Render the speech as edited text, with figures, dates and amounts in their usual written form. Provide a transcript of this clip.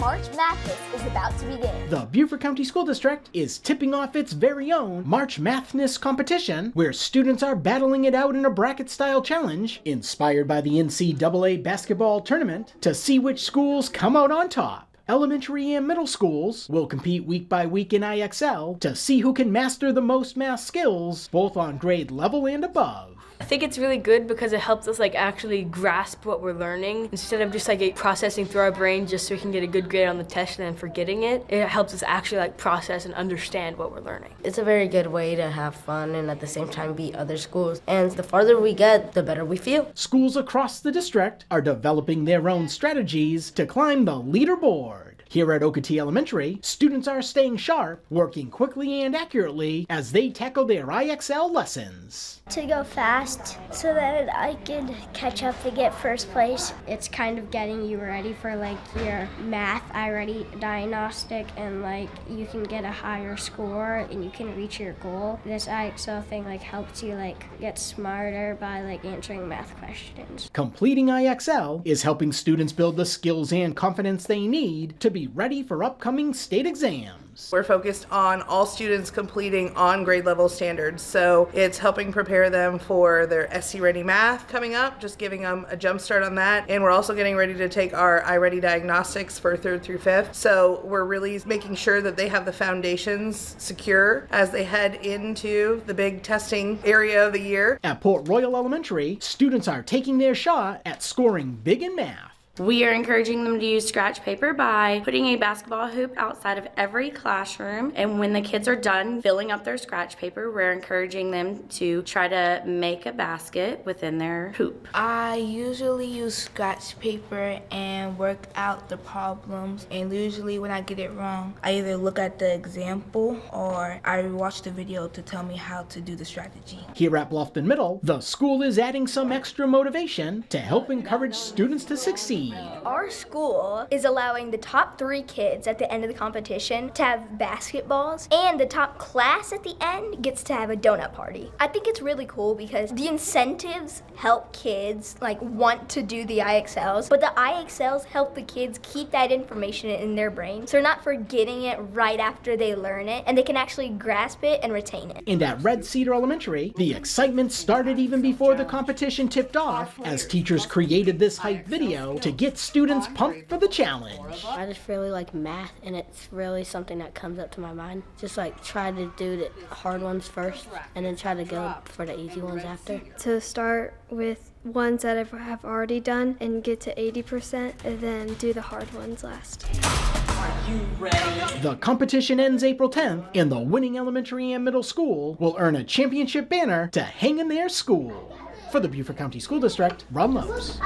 March Madness is about to begin. The Beaufort County School District is tipping off its very own March Mathness competition, where students are battling it out in a bracket-style challenge inspired by the NCAA basketball tournament to see which schools come out on top. Elementary and middle schools will compete week by week in IXL to see who can master the most math skills, both on grade level and above. I think it's really good because it helps us actually grasp what we're learning instead of just processing through our brain just so we can get a good grade on the test and then forgetting it. It helps us actually process and understand what we're learning. It's a very good way to have fun and at the same time beat other schools. And the farther we get, the better we feel. Schools across the district are developing their own strategies to climb the leaderboard. Here at Okati Elementary, students are staying sharp, working quickly and accurately as they tackle their IXL lessons. To go fast so that I could catch up to get first place. It's kind of getting you ready for your math already diagnostic, and you can get a higher score and you can reach your goal. This IXL thing helps you get smarter by answering math questions. Completing IXL is helping students build the skills and confidence they need to be ready for upcoming state exams. We're focused on all students completing on grade level standards, so it's helping prepare them for their SC Ready Math coming up, just giving them a jump start on that. And we're also getting ready to take our iReady diagnostics for 3rd through 5th. So we're really making sure that they have the foundations secure as they head into the big testing area of the year. At Port Royal Elementary, students are taking their shot at scoring big in math. We are encouraging them to use scratch paper by putting a basketball hoop outside of every classroom, and when the kids are done filling up their scratch paper, we're encouraging them to try to make a basket within their hoop. I usually use scratch paper and work out the problems, and usually when I get it wrong, I either look at the example or I watch the video to tell me how to do the strategy. Here at Bluffton Middle, the school is adding some extra motivation to help encourage students to succeed. Our school is allowing the top 3 kids at the end of the competition to have basketballs, and the top class at the end gets to have a donut party. I think it's really cool because the incentives help kids want to do the IXLs, but the IXLs help the kids keep that information in their brain, so they're not forgetting it right after they learn it, and they can actually grasp it and retain it. And at Red Cedar Elementary, the excitement started even before the competition tipped off, as teachers created this hype video to get students pumped for the challenge. I just really like math, and it's really something that comes up to my mind. Just try to do the hard ones first and then try to go for the easy ones after. To start with ones that I have already done and get to 80% and then do the hard ones last. The competition ends April 10th, and the winning elementary and middle school will earn a championship banner to hang in their school. For the Beaufort County School District, Ron Lopes.